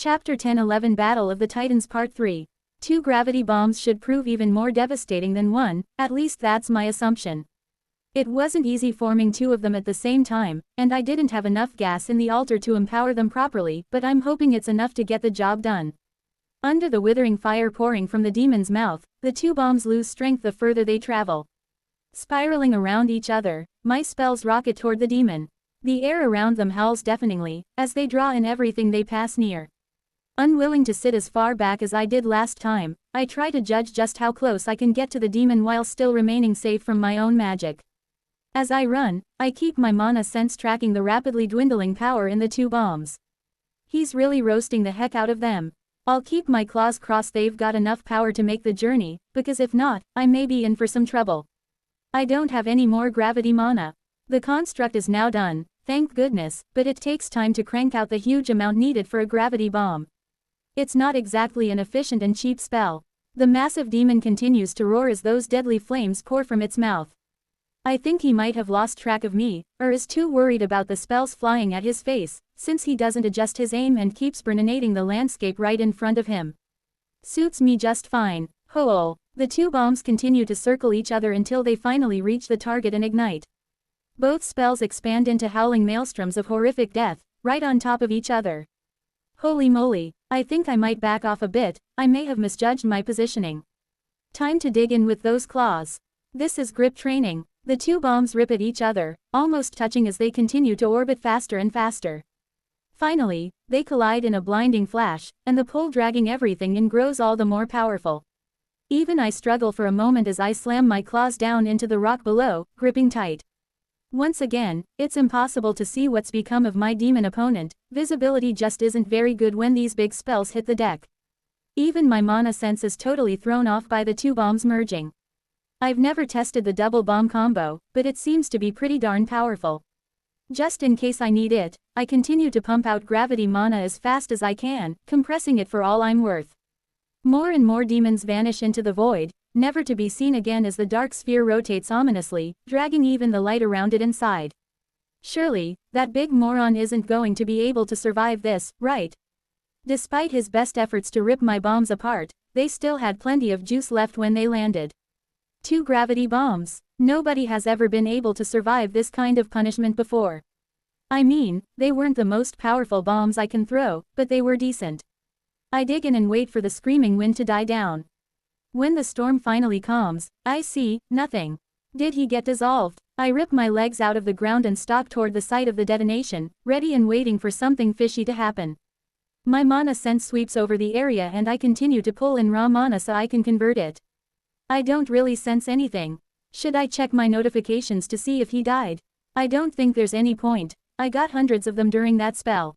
Chapter 10-11 Battle of the Titans Part 3. 2 gravity bombs should prove even more devastating than 1, at least that's my assumption. It wasn't easy forming 2 of them at the same time, and I didn't have enough gas in the altar to empower them properly, but I'm hoping it's enough to get the job done. Under the withering fire pouring from the demon's mouth, the 2 bombs lose strength the further they travel. Spiraling around each other, my spells rocket toward the demon. The air around them howls deafeningly, as they draw in everything they pass near. Unwilling to sit as far back as I did last time, I try to judge just how close I can get to the demon while still remaining safe from my own magic. As I run, I keep my mana sense tracking the rapidly dwindling power in the 2 bombs. He's really roasting the heck out of them. I'll keep my claws crossed they've got enough power to make the journey, because if not, I may be in for some trouble. I don't have any more gravity mana. The construct is now done, thank goodness, but it takes time to crank out the huge amount needed for a gravity bomb. It's not exactly an efficient and cheap spell. The massive demon continues to roar as those deadly flames pour from its mouth. I think he might have lost track of me, or is too worried about the spells flying at his face, since he doesn't adjust his aim and keeps burninating the landscape right in front of him. Suits me just fine. Ho-oh. The 2 bombs continue to circle each other until they finally reach the target and ignite. Both spells expand into howling maelstroms of horrific death, right on top of each other. Holy moly, I think I might back off a bit, I may have misjudged my positioning. Time to dig in with those claws. This is grip training. The 2 bombs rip at each other, almost touching as they continue to orbit faster and faster. Finally, they collide in a blinding flash, and the pull dragging everything in grows all the more powerful. Even I struggle for a moment as I slam my claws down into the rock below, gripping tight. Once again, it's impossible to see what's become of my demon opponent. Visibility just isn't very good when these big spells hit the deck. Even my mana sense is totally thrown off by the 2 bombs merging. I've never tested the double bomb combo, but it seems to be pretty darn powerful. Just in case I need it, I continue to pump out gravity mana as fast as I can, compressing it for all I'm worth. More and more demons vanish into the void, never to be seen again as the dark sphere rotates ominously, dragging even the light around it inside. Surely, that big moron isn't going to be able to survive this, right? Despite his best efforts to rip my bombs apart, they still had plenty of juice left when they landed. 2 gravity bombs. Nobody has ever been able to survive this kind of punishment before. I mean, they weren't the most powerful bombs I can throw, but they were decent. I dig in and wait for the screaming wind to die down. When the storm finally calms, I see nothing. Did he get dissolved? I rip my legs out of the ground and stalk toward the site of the detonation, ready and waiting for something fishy to happen. My mana sense sweeps over the area and I continue to pull in raw mana so I can convert it. I don't really sense anything. Should I check my notifications to see if he died? I don't think there's any point. I got hundreds of them during that spell.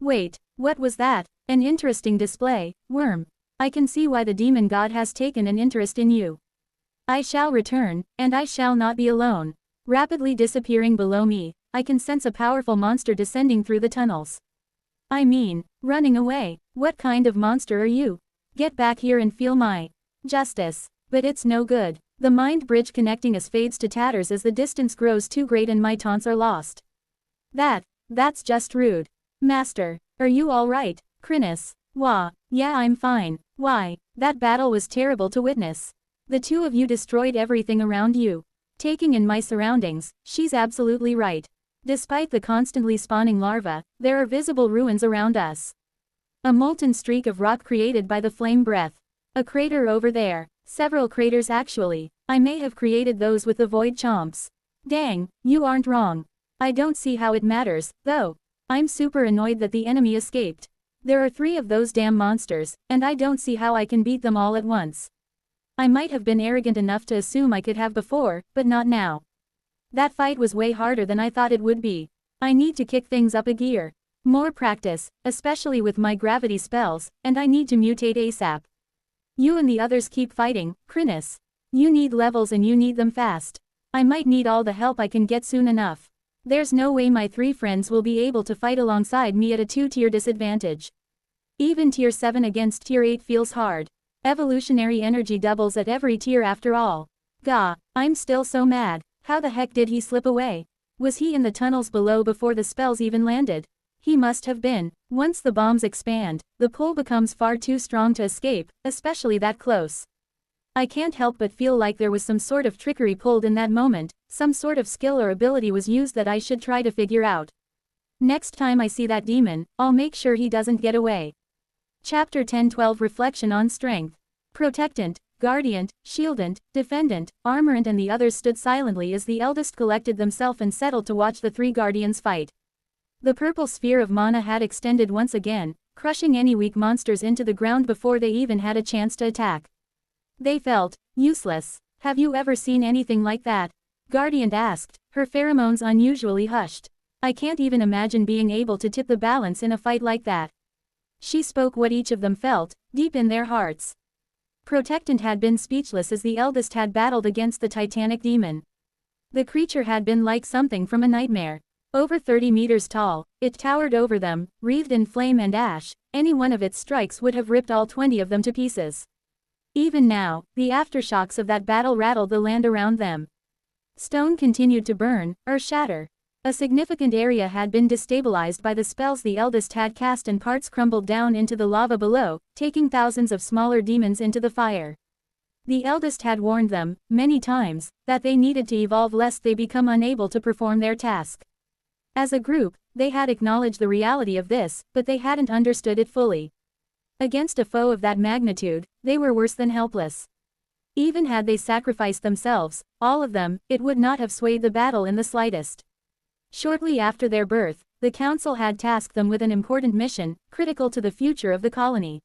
Wait, what was that? An interesting display, worm. I can see why the demon god has taken an interest in you. I shall return, and I shall not be alone. Rapidly disappearing below me, I can sense a powerful monster descending through the tunnels. I mean, running away. What kind of monster are you? Get back here and feel my justice. But it's no good. The mind bridge connecting us fades to tatters as the distance grows too great and my taunts are lost. That's just rude. Master, are you alright, Chrysalis? Wah, yeah I'm fine. Why, that battle was terrible to witness. The 2 of you destroyed everything around you. Taking in my surroundings, she's absolutely right. Despite the constantly spawning larvae, there are visible ruins around us. A molten streak of rock created by the flame breath. A crater over there. Several craters actually. I may have created those with the void chomps. Dang, you aren't wrong. I don't see how it matters, though. I'm super annoyed that the enemy escaped. There are 3 of those damn monsters, and I don't see how I can beat them all at once. I might have been arrogant enough to assume I could have before, but not now. That fight was way harder than I thought it would be. I need to kick things up a gear. More practice, especially with my gravity spells, and I need to mutate ASAP. You and the others keep fighting, Chrysalis. You need levels and you need them fast. I might need all the help I can get soon enough. There's no way my 3 friends will be able to fight alongside me at a 2-tier disadvantage. Even tier 7 against tier 8 feels hard. Evolutionary energy doubles at every tier after all. Gah, I'm still so mad. How the heck did he slip away? Was he in the tunnels below before the spells even landed? He must have been. Once the bombs expand, the pull becomes far too strong to escape, especially that close. I can't help but feel like there was some sort of trickery pulled in that moment, some sort of skill or ability was used that I should try to figure out. Next time I see that demon, I'll make sure he doesn't get away. Chapter 10-12 Reflection on Strength. Protectant, Guardiant, Shieldant, Defendant, Armorant and the others stood silently as the eldest collected themselves and settled to watch the three guardians fight. The purple sphere of mana had extended once again, crushing any weak monsters into the ground before they even had a chance to attack. They felt useless. Have you ever seen anything like that? Guardiant asked, her pheromones unusually hushed. I can't even imagine being able to tip the balance in a fight like that. She spoke what each of them felt, deep in their hearts. Protectant had been speechless as the eldest had battled against the titanic demon. The creature had been like something from a nightmare. Over 30 meters tall, it towered over them, wreathed in flame and ash. Any one of its strikes would have ripped all 20 of them to pieces. Even now, the aftershocks of that battle rattled the land around them. Stone continued to burn, or shatter. A significant area had been destabilized by the spells the eldest had cast and parts crumbled down into the lava below, taking thousands of smaller demons into the fire. The eldest had warned them, many times, that they needed to evolve lest they become unable to perform their task. As a group, they had acknowledged the reality of this, but they hadn't understood it fully. Against a foe of that magnitude, they were worse than helpless. Even had they sacrificed themselves, all of them, it would not have swayed the battle in the slightest. Shortly after their birth, the council had tasked them with an important mission, critical to the future of the colony.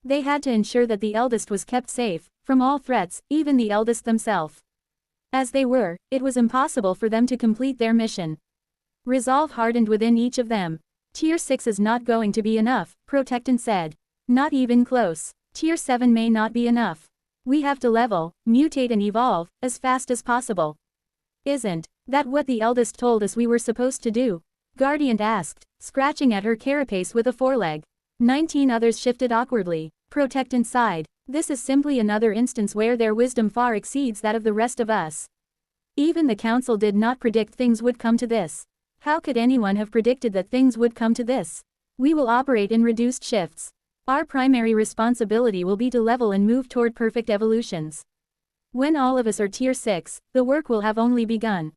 They had to ensure that the eldest was kept safe, from all threats, even the eldest themselves. As they were, it was impossible for them to complete their mission. Resolve hardened within each of them. Tier 6 is not going to be enough, Protectant said. Not even close. Tier 7 may not be enough. We have to level, mutate and evolve, as fast as possible. Isn't that what the eldest told us we were supposed to do? Guardiant asked, scratching at her carapace with a foreleg. 19 others shifted awkwardly. Protectant sighed. This is simply another instance where their wisdom far exceeds that of the rest of us. Even the council did not predict things would come to this. How could anyone have predicted that things would come to this? We will operate in reduced shifts. Our primary responsibility will be to level and move toward perfect evolutions. When all of us are tier 6, the work will have only begun.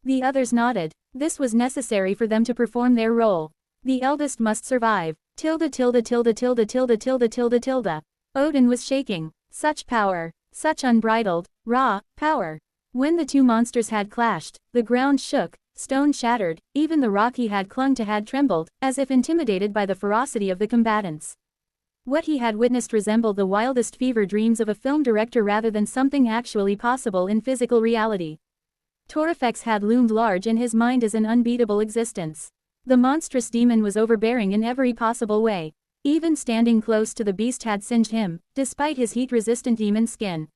The others nodded. This was necessary for them to perform their role. The eldest must survive. Tilde tilde tilde tilde tilde tilde tilde tilde. Odin was shaking. Such power. Such unbridled, raw, power. When the two monsters had clashed, the ground shook, stone shattered, even the rock he had clung to had trembled, as if intimidated by the ferocity of the combatants. What he had witnessed resembled the wildest fever dreams of a film director rather than something actually possible in physical reality. Torrefex had loomed large in his mind as an unbeatable existence. The monstrous demon was overbearing in every possible way. Even standing close to the beast had singed him, despite his heat-resistant demon skin.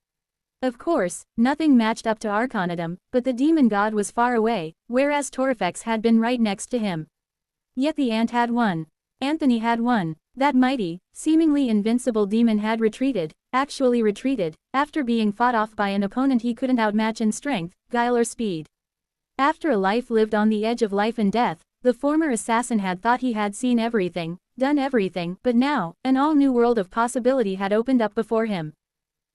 Of course, nothing matched up to Arcanidum, but the demon god was far away, whereas Torrefex had been right next to him. Yet the ant had won. Anthony had won. That mighty, seemingly invincible demon had retreated, actually retreated, after being fought off by an opponent he couldn't outmatch in strength, guile or speed. After a life lived on the edge of life and death, the former assassin had thought he had seen everything, done everything, but now, an all-new world of possibility had opened up before him.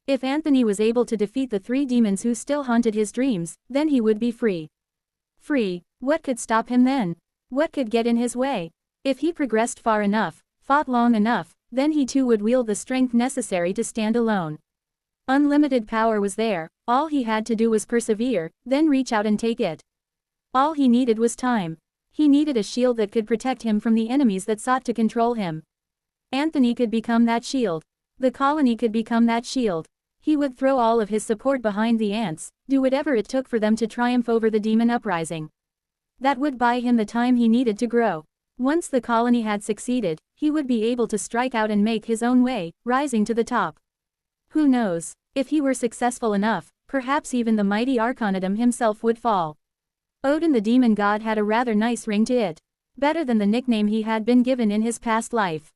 If Anthony was able to defeat the three demons who still haunted his dreams, then he would be free. Free. What could stop him then? What could get in his way? If he progressed far enough, fought long enough, then he too would wield the strength necessary to stand alone. Unlimited power was there, all he had to do was persevere, then reach out and take it. All he needed was time. He needed a shield that could protect him from the enemies that sought to control him. Anthony could become that shield. The colony could become that shield. He would throw all of his support behind the ants, do whatever it took for them to triumph over the demon uprising. That would buy him the time he needed to grow. Once the colony had succeeded, he would be able to strike out and make his own way, rising to the top. Who knows? If he were successful enough, perhaps even the mighty Arcanidum himself would fall. Odin the demon god had a rather nice ring to it. Better than the nickname he had been given in his past life.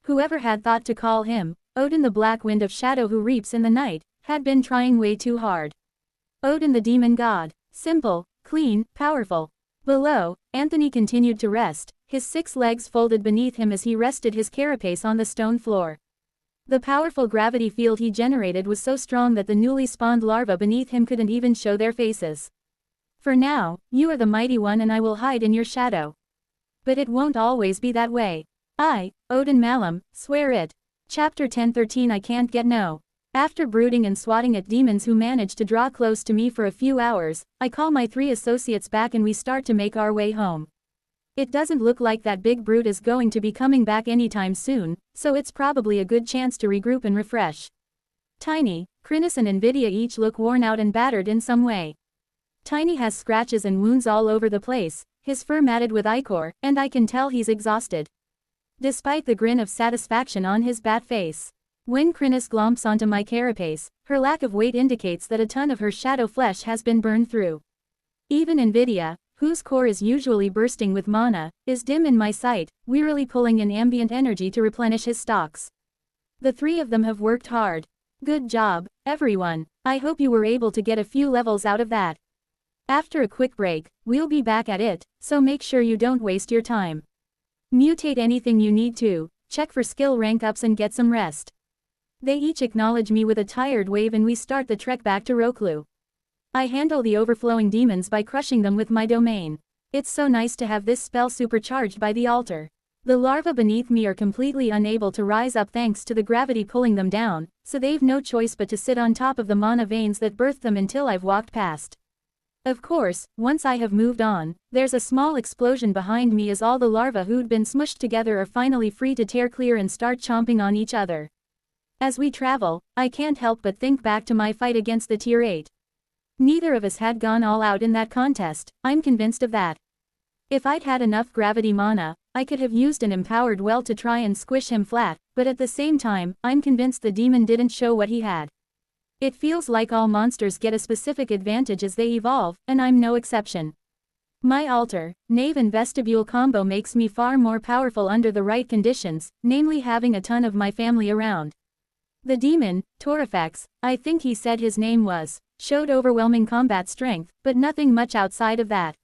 Whoever had thought to call him, Odin the black wind of shadow who reaps in the night, had been trying way too hard. Odin the demon god. Simple, clean, powerful. Below, Anthony continued to rest, his 6 legs folded beneath him as he rested his carapace on the stone floor. The powerful gravity field he generated was so strong that the newly spawned larvae beneath him couldn't even show their faces. For now, you are the mighty one and I will hide in your shadow. But it won't always be that way. I, Odin Malum, swear it. Chapter 1013 I Can't Get No. After brooding and swatting at demons who managed to draw close to me for a few hours, I call my 3 associates back and we start to make our way home. It doesn't look like that big brute is going to be coming back anytime soon, so it's probably a good chance to regroup and refresh. Tiny, Chrysalis and Nvidia each look worn out and battered in some way. Tiny has scratches and wounds all over the place, his fur matted with ichor, and I can tell he's exhausted. Despite the grin of satisfaction on his bat face. When Chrysalis glomps onto my carapace, her lack of weight indicates that a ton of her shadow flesh has been burned through. Even Nvidia, whose core is usually bursting with mana, is dim in my sight, wearily pulling in ambient energy to replenish his stocks. The 3 of them have worked hard. Good job, everyone. I hope you were able to get a few levels out of that. After a quick break, we'll be back at it, so make sure you don't waste your time. Mutate anything you need to, check for skill rank ups and get some rest. They each acknowledge me with a tired wave and we start the trek back to Roklu. I handle the overflowing demons by crushing them with my domain. It's so nice to have this spell supercharged by the altar. The larvae beneath me are completely unable to rise up thanks to the gravity pulling them down, so they've no choice but to sit on top of the mana veins that birthed them until I've walked past. Of course, once I have moved on, there's a small explosion behind me as all the larvae who'd been smushed together are finally free to tear clear and start chomping on each other. As we travel, I can't help but think back to my fight against the Tier 8. Neither of us had gone all out in that contest, I'm convinced of that. If I'd had enough gravity mana, I could have used an empowered well to try and squish him flat, but at the same time, I'm convinced the demon didn't show what he had. It feels like all monsters get a specific advantage as they evolve, and I'm no exception. My altar, Knave and Vestibule combo makes me far more powerful under the right conditions, namely having a ton of my family around. The demon, Torifex, I think he said his name was, showed overwhelming combat strength, but nothing much outside of that.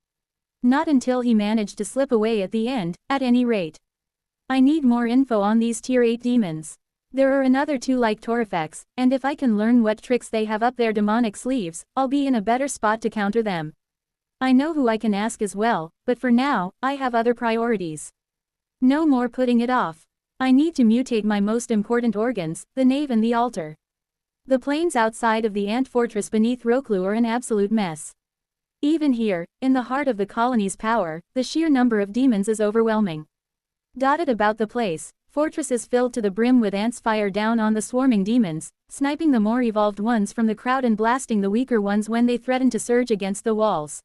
Not until he managed to slip away at the end, at any rate. I need more info on these Tier 8 demons. There are another 2 like Torifex, and if I can learn what tricks they have up their demonic sleeves, I'll be in a better spot to counter them. I know who I can ask as well, but for now, I have other priorities. No more putting it off. I need to mutate my most important organs, the Knave and the altar. The plains outside of the ant fortress beneath Roklu are an absolute mess. Even here, in the heart of the colony's power, the sheer number of demons is overwhelming. Dotted about the place, fortresses filled to the brim with ants fire down on the swarming demons, sniping the more evolved ones from the crowd and blasting the weaker ones when they threaten to surge against the walls.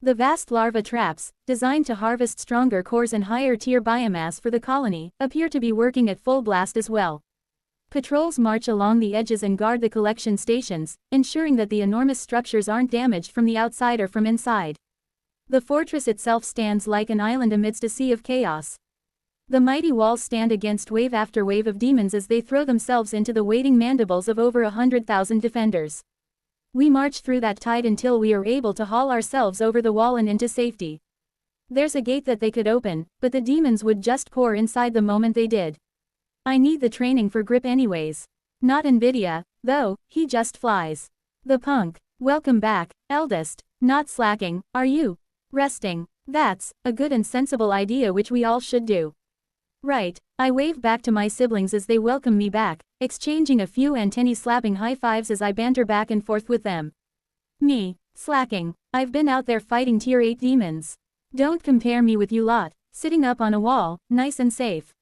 The vast larva traps, designed to harvest stronger cores and higher tier biomass for the colony, appear to be working at full blast as well. Patrols march along the edges and guard the collection stations, ensuring that the enormous structures aren't damaged from the outside or from inside. The fortress itself stands like an island amidst a sea of chaos. The mighty walls stand against wave after wave of demons as they throw themselves into the waiting mandibles of over 100,000 defenders. We march through that tide until we are able to haul ourselves over the wall and into safety. There's a gate that they could open, but the demons would just pour inside the moment they did. I need the training for grip anyways. Not Nvidia, though, he just flies. The punk. Welcome back, eldest. Not slacking, are you? Resting. That's a good and sensible idea which we all should do. Right, I wave back to my siblings as they welcome me back, exchanging a few antennae-slapping high-fives as I banter back and forth with them. Me, slacking. I've been out there fighting Tier 8 demons. Don't compare me with you lot, sitting up on a wall, nice and safe.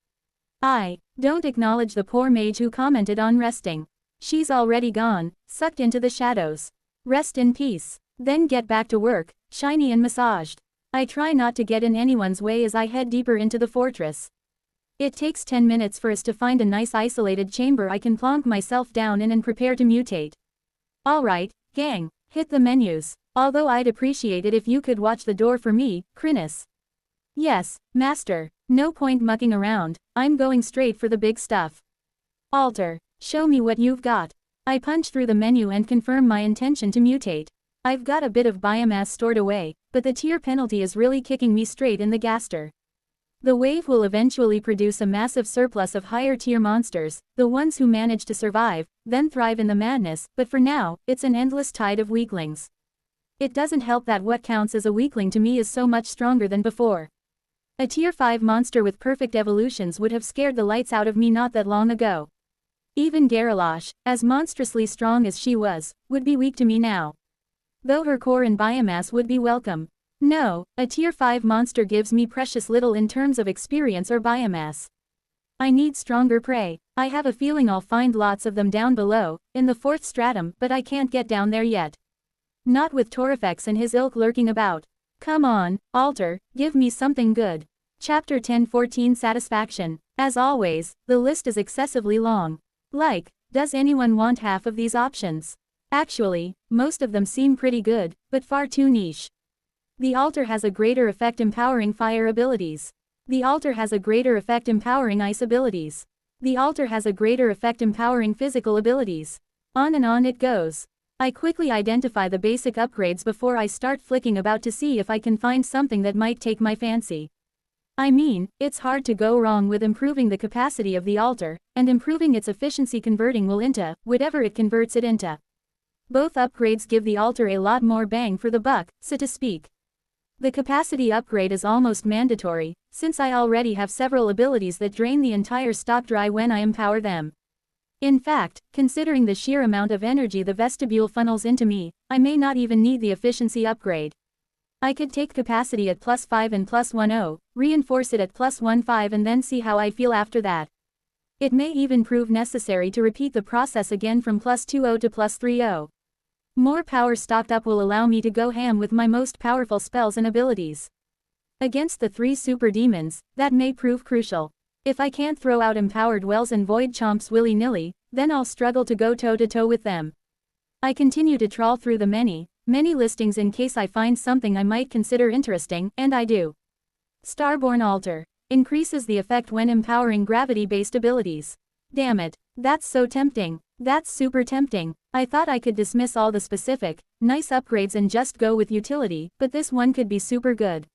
I don't acknowledge the poor mage who commented on resting. She's already gone, sucked into the shadows. Rest in peace. Then get back to work, shiny and massaged. I try not to get in anyone's way as I head deeper into the fortress. It takes 10 minutes for us to find a nice isolated chamber I can plonk myself down in and prepare to mutate. Alright, gang, hit the menus, although I'd appreciate it if you could watch the door for me, Chrysalis. Yes, master, no point mucking around, I'm going straight for the big stuff. Altar, show me what you've got. I punch through the menu and confirm my intention to mutate. I've got a bit of biomass stored away, but the tier penalty is really kicking me straight in the gaster. The wave will eventually produce a massive surplus of higher-tier monsters, the ones who manage to survive, then thrive in the madness, but for now, it's an endless tide of weaklings. It doesn't help that what counts as a weakling to me is so much stronger than before. A tier 5 monster with perfect evolutions would have scared the lights out of me not that long ago. Even Garalosh, as monstrously strong as she was, would be weak to me now. Though her core and biomass would be welcome. No, a tier 5 monster gives me precious little in terms of experience or biomass. I need stronger prey. I have a feeling I'll find lots of them down below, in the 4th stratum, but I can't get down there yet. Not with Torrifex and his ilk lurking about. Come on, Alter, give me something good. Chapter 1014 Satisfaction. As always, the list is excessively long. Like, does anyone want half of these options? Actually, most of them seem pretty good, but far too niche. The Alter has a greater effect empowering fire abilities. The Alter has a greater effect empowering ice abilities. The Alter has a greater effect empowering physical abilities. On and on it goes. I quickly identify the basic upgrades before I start flicking about to see if I can find something that might take my fancy. I mean, it's hard to go wrong with improving the capacity of the Alter, and improving its efficiency converting will into, whatever it converts it into. Both upgrades give the Alter a lot more bang for the buck, so to speak. The capacity upgrade is almost mandatory, since I already have several abilities that drain the entire stock dry when I empower them. In fact, considering the sheer amount of energy the vestibule funnels into me, I may not even need the efficiency upgrade. I could take capacity at +5 and +10, reinforce it at +15 and then see how I feel after that. It may even prove necessary to repeat the process again from +20 to +30. More power stocked up will allow me to go ham with my most powerful spells and abilities. Against the 3 super demons, that may prove crucial. If I can't throw out empowered wells and void chomps willy-nilly, then I'll struggle to go toe-to-toe with them. I continue to trawl through the many listings in case I find something I might consider interesting, and I do. Starborn Alter. Increases the effect when empowering gravity-based abilities. Damn it, that's so tempting. That's super tempting. I thought I could dismiss all the specific, nice upgrades and just go with utility, but this one could be super good.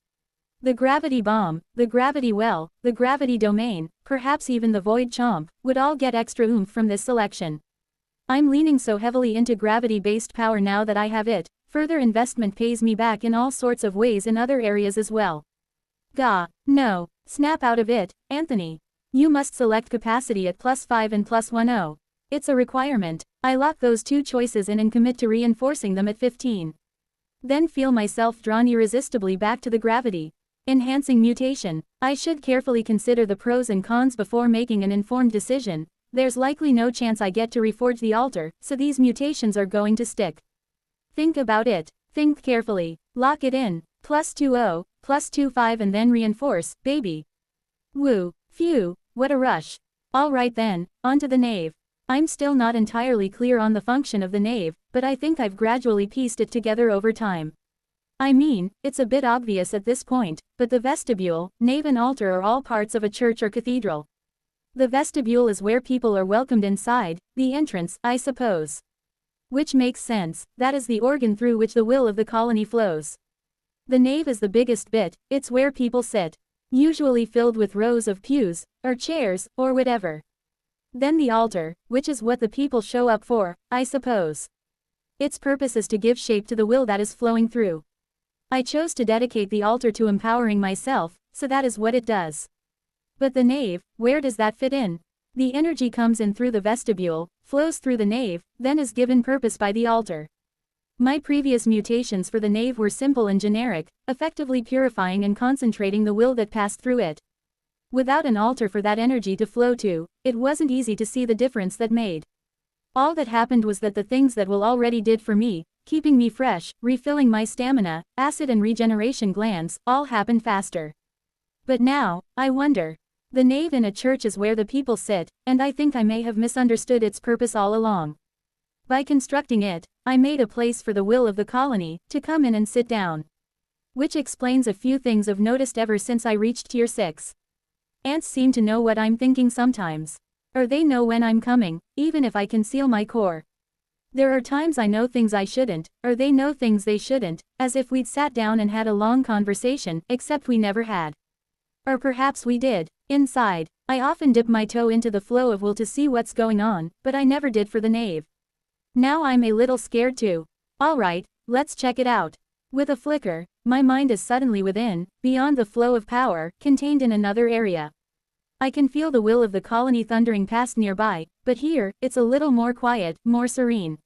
The Gravity Bomb, the Gravity Well, the Gravity Domain, perhaps even the Void Chomp, would all get extra oomph from this selection. I'm leaning so heavily into gravity-based power now that I have it, further investment pays me back in all sorts of ways in other areas as well. Gah, no, snap out of it, Anthony. You must select capacity at +5 and +10. It's a requirement. I lock those 2 choices in and commit to reinforcing them at 15. Then feel myself drawn irresistibly back to the gravity enhancing mutation. I should carefully consider the pros and cons before making an informed decision. There's likely no chance I get to reforge the Alter, so these mutations are going to stick. Think about it. Think carefully. Lock it in. +20, +25 and then reinforce, baby. Woo. Phew, what a rush. Alright then, onto the Knave. I'm still not entirely clear on the function of the Knave, but I think I've gradually pieced it together over time. I mean, it's a bit obvious at this point, but the vestibule, nave and altar are all parts of a church or cathedral. The vestibule is where people are welcomed inside, the entrance, I suppose. Which makes sense, that is the organ through which the will of the colony flows. The nave is the biggest bit, it's where people sit. Usually filled with rows of pews, or chairs, or whatever. Then the altar, which is what the people show up for, I suppose. Its purpose is to give shape to the will that is flowing through. I chose to dedicate the altar to empowering myself, so that is what it does. But the nave, where does that fit in? The energy comes in through the vestibule, flows through the nave, then is given purpose by the altar. My previous mutations for the nave were simple and generic, effectively purifying and concentrating the will that passed through it. Without an altar for that energy to flow to, it wasn't easy to see the difference that made. All that happened was that the things that will already did for me, keeping me fresh, refilling my stamina, acid and regeneration glands, all happened faster. But now, I wonder. The nave in a church is where the people sit, and I think I may have misunderstood its purpose all along. By constructing it, I made a place for the will of the colony to come in and sit down. Which explains a few things I've noticed ever since I reached tier 6. Ants seem to know what I'm thinking sometimes. Or they know when I'm coming, even if I conceal my core. There are times I know things I shouldn't, or they know things they shouldn't, as if we'd sat down and had a long conversation, except we never had. Or perhaps we did. Inside, I often dip my toe into the flow of will to see what's going on, but I never did for the nave. Now I'm a little scared too. Alright, let's check it out. With a flicker, my mind is suddenly within, beyond the flow of power, contained in another area. I can feel the will of the colony thundering past nearby, but here, it's a little more quiet, more serene.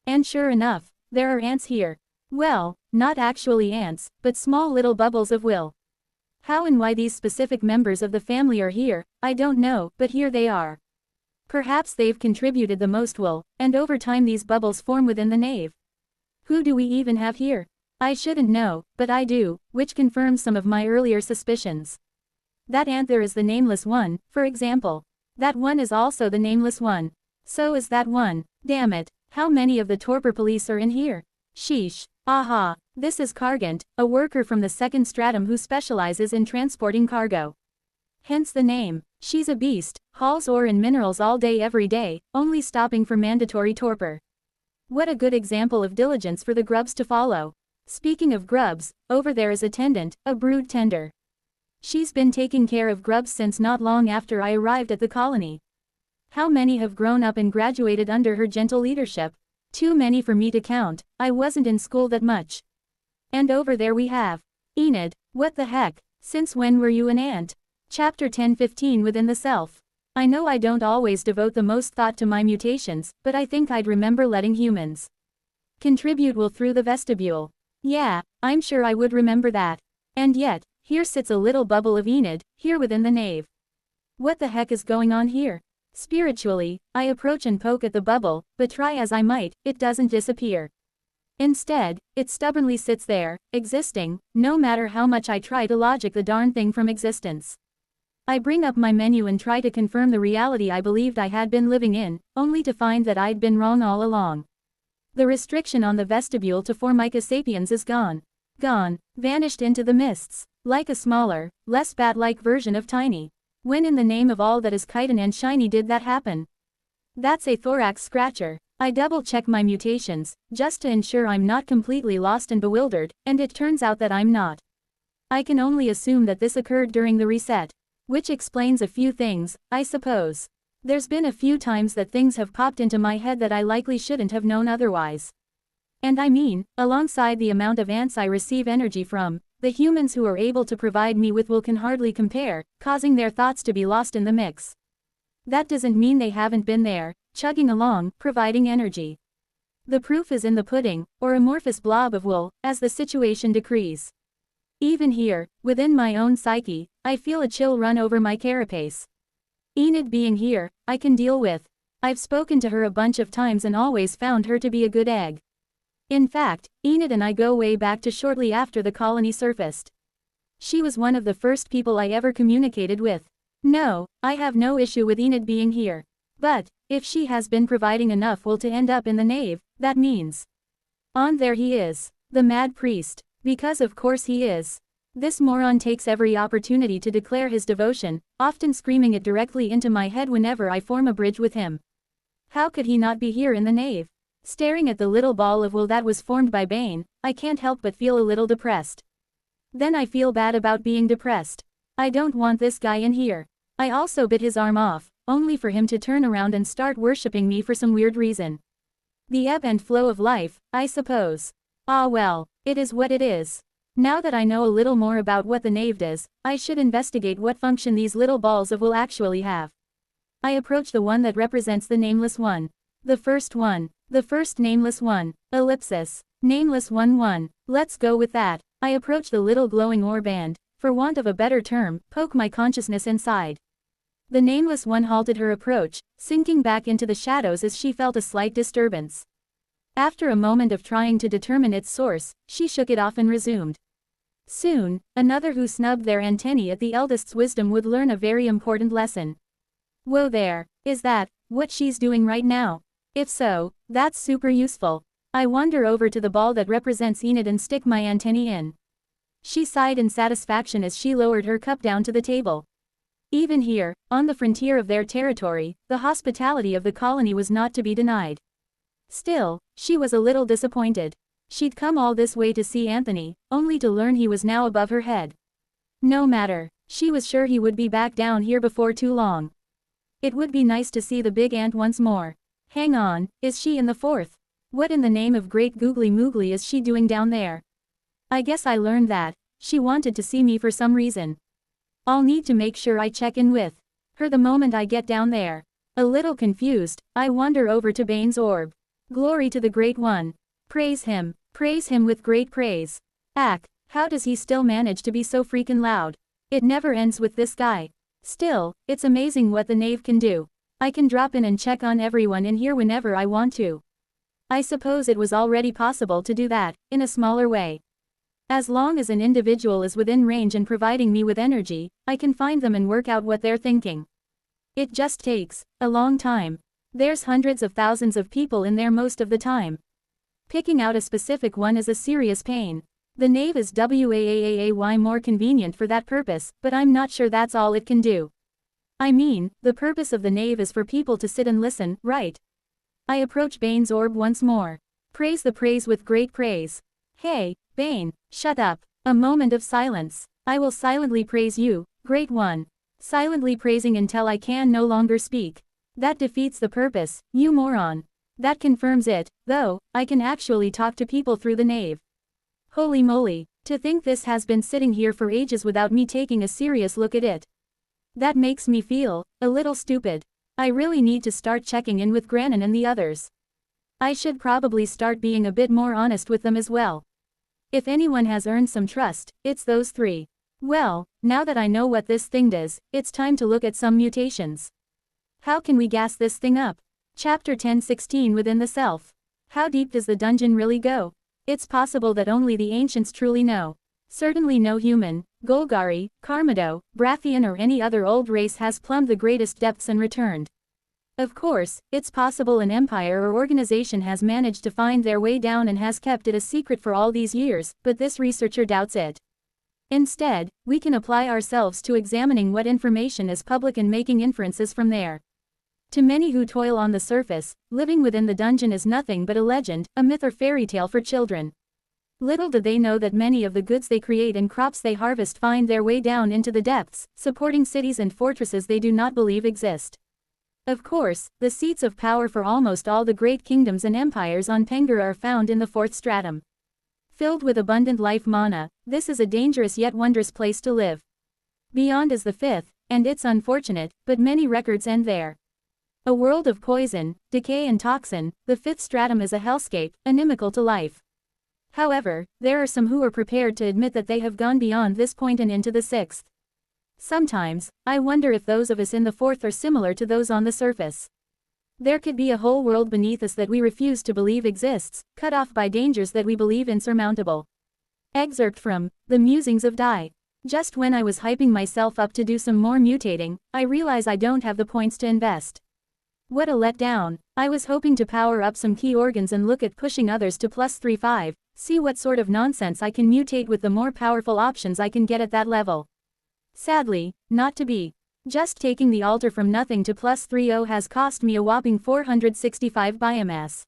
And sure enough, there are ants here. Well, not actually ants, but small little bubbles of will. How and why these specific members of the family are here, I don't know, but here they are. Perhaps they've contributed the most will, and over time these bubbles form within the nave. Who do we even have here? I shouldn't know, but I do, which confirms some of my earlier suspicions. That ant there is the nameless one, for example. That one is also the nameless one. So is that one. Damn it, how many of the torpor police are in here? Sheesh. Aha, this is Cargant, a worker from the second stratum who specializes in transporting cargo. Hence the name. She's a beast, hauls ore and minerals all day every day, only stopping for mandatory torpor. What a good example of diligence for the grubs to follow. Speaking of grubs, over there is Attendant, a brood tender. She's been taking care of grubs since not long after I arrived at the colony. How many have grown up and graduated under her gentle leadership? Too many for me to count, I wasn't in school that much. And over there we have Enid. What the heck, since when were you an ant? Chapter 10:15 Within the Self. I know I don't always devote the most thought to my mutations, but I think I'd remember letting humans contribute will through the vestibule. Yeah, I'm sure I would remember that. And yet, here sits a little bubble of Enid, here within the nave. What the heck is going on here? Spiritually, I approach and poke at the bubble, but try as I might, it doesn't disappear. Instead, it stubbornly sits there, existing, no matter how much I try to logic the darn thing from existence. I bring up my menu and try to confirm the reality I believed I had been living in, only to find that I'd been wrong all along. The restriction on the vestibule to Formica sapiens is gone. Gone, vanished into the mists, like a smaller, less bat-like version of Tiny. When in the name of all that is chitin and shiny did that happen? That's a thorax scratcher. I double-check my mutations, just to ensure I'm not completely lost and bewildered, and it turns out that I'm not. I can only assume that this occurred during the reset. Which explains a few things, I suppose. There's been a few times that things have popped into my head that I likely shouldn't have known otherwise. And I mean, alongside the amount of ants I receive energy from, the humans who are able to provide me with will can hardly compare, causing their thoughts to be lost in the mix. That doesn't mean they haven't been there, chugging along, providing energy. The proof is in the pudding, or amorphous blob of wool, as the situation decrees. Even here, within my own psyche, I feel a chill run over my carapace. Enid being here, I can deal with. I've spoken to her a bunch of times and always found her to be a good egg. In fact, Enid and I go way back to shortly after the colony surfaced. She was one of the first people I ever communicated with. No, I have no issue with Enid being here. But, if she has been providing enough wool to end up in the nave, that means. On there he is, the mad priest. Because of course he is. This moron takes every opportunity to declare his devotion, often screaming it directly into my head whenever I form a bridge with him. How could he not be here in the nave? Staring at the little ball of wool that was formed by Bane, I can't help but feel a little depressed. Then I feel bad about being depressed. I don't want this guy in here. I also bit his arm off, only for him to turn around and start worshipping me for some weird reason. The ebb and flow of life, I suppose. Ah well, it is what it is. Now that I know a little more about what the nave does, I should investigate what function these little balls of wool actually have. I approach the one that represents the nameless one. The first one. The first nameless one. Ellipsis. Nameless 1-1. Let's go with that. I approach the little glowing ore band, for want of a better term, poke my consciousness inside. The nameless one halted her approach, sinking back into the shadows as she felt a slight disturbance. After a moment of trying to determine its source, she shook it off and resumed. Soon, another who snubbed their antennae at the eldest's wisdom would learn a very important lesson. Whoa there, is that what she's doing right now? If so, that's super useful. I wander over to the ball that represents Enid and stick my antennae in. She sighed in satisfaction as she lowered her cup down to the table. Even here, on the frontier of their territory, the hospitality of the colony was not to be denied. Still, she was a little disappointed. She'd come all this way to see Anthony, only to learn he was now above her head. No matter, She was sure he would be back down here before too long. It would be nice to see the big ant once more. Hang on, is she in the fourth? What in the name of great googly moogly is she doing down there? I guess I learned that she wanted to see me for some reason. I'll need to make sure I check in with her the moment I get down there. A little confused, I wander over to Bane's orb. Glory to the Great One. Praise him with great praise. Ack, how does he still manage to be so freaking loud? It never ends with this guy. Still, it's amazing what the knave can do. I can drop in and check on everyone in here whenever I want to. I suppose it was already possible to do that, in a smaller way. As long as an individual is within range and providing me with energy, I can find them and work out what they're thinking. It just takes a long time. There's hundreds of thousands of people in there most of the time. Picking out a specific one is a serious pain. The knave is way more convenient for that purpose, but I'm not sure that's all it can do. I mean, the purpose of the knave is for people to sit and listen, right? I approach Bane's orb once more. Praise the praise with great praise. Hey, Bane, shut up. A moment of silence. I will silently praise you, Great One. Silently praising until I can no longer speak. That defeats the purpose, you moron. That confirms it, though, I can actually talk to people through the knave. Holy moly, to think this has been sitting here for ages without me taking a serious look at it. That makes me feel a little stupid. I really need to start checking in with Granin and the others. I should probably start being a bit more honest with them as well. If anyone has earned some trust, it's those three. Well, now that I know what this thing does, it's time to look at some mutations. How can we gas this thing up? Chapter 10:16 Within the Self. How deep does the dungeon really go? It's possible that only the ancients truly know. Certainly no human, Golgari, Carmado, Brathian or any other old race has plumbed the greatest depths and returned. Of course, it's possible an empire or organization has managed to find their way down and has kept it a secret for all these years, but this researcher doubts it. Instead, we can apply ourselves to examining what information is public and making inferences from there. To many who toil on the surface, living within the dungeon is nothing but a legend, a myth or fairy tale for children. Little do they know that many of the goods they create and crops they harvest find their way down into the depths, supporting cities and fortresses they do not believe exist. Of course, the seats of power for almost all the great kingdoms and empires on Pengar are found in the fourth stratum. Filled with abundant life mana, this is a dangerous yet wondrous place to live. Beyond is the fifth, and it's unfortunate, but many records end there. A world of poison, decay and toxin, the fifth stratum is a hellscape, inimical to life. However, there are some who are prepared to admit that they have gone beyond this point and into the sixth. Sometimes, I wonder if those of us in the fourth are similar to those on the surface. There could be a whole world beneath us that we refuse to believe exists, cut off by dangers that we believe insurmountable. Excerpt from The Musings of Dai. Just when I was hyping myself up to do some more mutating, I realize I don't have the points to invest. What a letdown. I was hoping to power up some key organs and look at pushing others to +3-5, see what sort of nonsense I can mutate with the more powerful options I can get at that level. Sadly, not to be. Just taking the altar from nothing to +30 has cost me a whopping 465 biomass.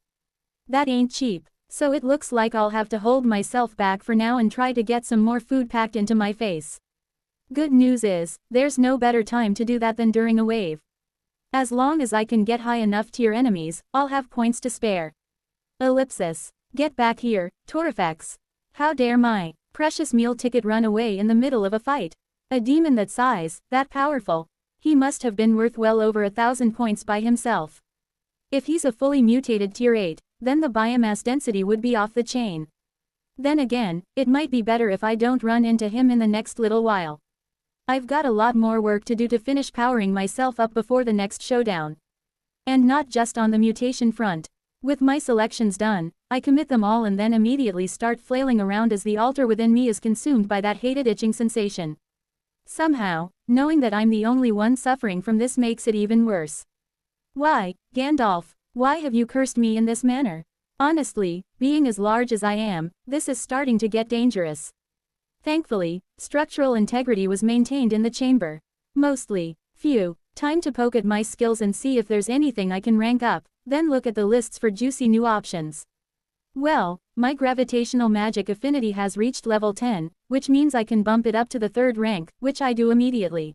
That ain't cheap, so it looks like I'll have to hold myself back for now and try to get some more food packed into my face. Good news is, there's no better time to do that than during a wave. As long as I can get high enough tier enemies, I'll have points to spare. Ellipsis. Get back here, Torifex. How dare my precious meal ticket run away in the middle of a fight? A demon that size, that powerful. He must have been worth well over 1,000 points by himself. If he's a fully mutated tier 8, then the biomass density would be off the chain. Then again, it might be better if I don't run into him in the next little while. I've got a lot more work to do to finish powering myself up before the next showdown. And not just on the mutation front. With my selections done, I commit them all and then immediately start flailing around as the altar within me is consumed by that hated itching sensation. Somehow, knowing that I'm the only one suffering from this makes it even worse. Why, Gandalf, why have you cursed me in this manner? Honestly, being as large as I am, this is starting to get dangerous. Thankfully, structural integrity was maintained in the chamber. Mostly. Phew, time to poke at my skills and see if there's anything I can rank up, then look at the lists for juicy new options. Well, my gravitational magic affinity has reached level 10, which means I can bump it up to the 3rd rank, which I do immediately.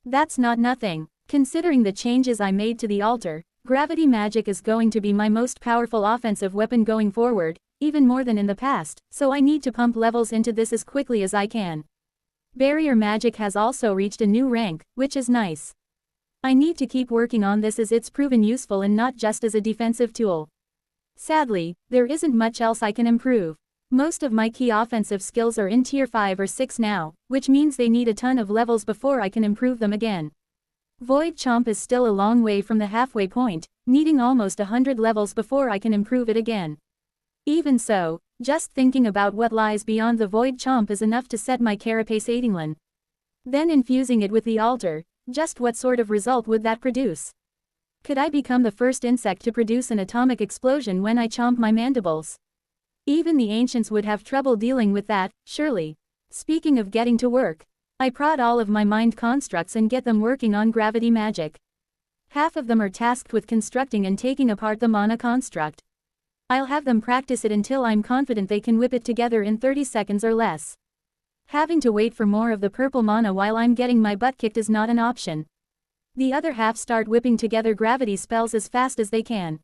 That's not nothing. Considering the changes I made to the altar, gravity magic is going to be my most powerful offensive weapon going forward, even more than in the past, so I need to pump levels into this as quickly as I can. Barrier magic has also reached a new rank, which is nice. I need to keep working on this as it's proven useful and not just as a defensive tool. Sadly, there isn't much else I can improve. Most of my key offensive skills are in tier 5 or 6 now, which means they need a ton of levels before I can improve them again. Void Chomp is still a long way from the halfway point, needing almost 100 levels before I can improve it again. Even so, just thinking about what lies beyond the Void Chomp is enough to set my carapace Atinglan. Then infusing it with the altar, just what sort of result would that produce? Could I become the first insect to produce an atomic explosion when I chomp my mandibles? Even the ancients would have trouble dealing with that, surely. Speaking of getting to work, I prod all of my mind constructs and get them working on gravity magic. Half of them are tasked with constructing and taking apart the mana construct. I'll have them practice it until I'm confident they can whip it together in 30 seconds or less. Having to wait for more of the purple mana while I'm getting my butt kicked is not an option. The other half start whipping together gravity spells as fast as they can.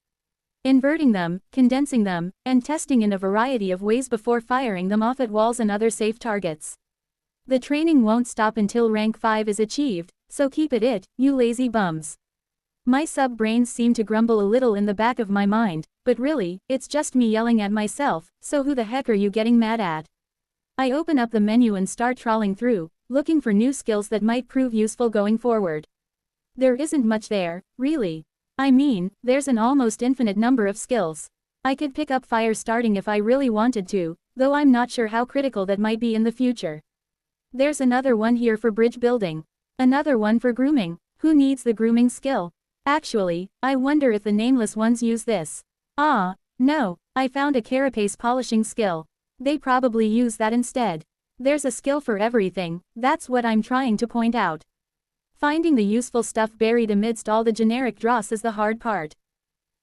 Inverting them, condensing them, and testing in a variety of ways before firing them off at walls and other safe targets. The training won't stop until rank 5 is achieved, so keep at it, you lazy bums. My sub-brains seem to grumble a little in the back of my mind, but really, it's just me yelling at myself, so who the heck are you getting mad at? I open up the menu and start trawling through, looking for new skills that might prove useful going forward. There isn't much there, really. I mean, there's an almost infinite number of skills. I could pick up fire starting if I really wanted to, though I'm not sure how critical that might be in the future. There's another one here for bridge building. Another one for grooming. Who needs the grooming skill? Actually, I wonder if the nameless ones use this. Ah, no, I found a carapace polishing skill. They probably use that instead. There's a skill for everything, that's what I'm trying to point out. Finding the useful stuff buried amidst all the generic dross is the hard part.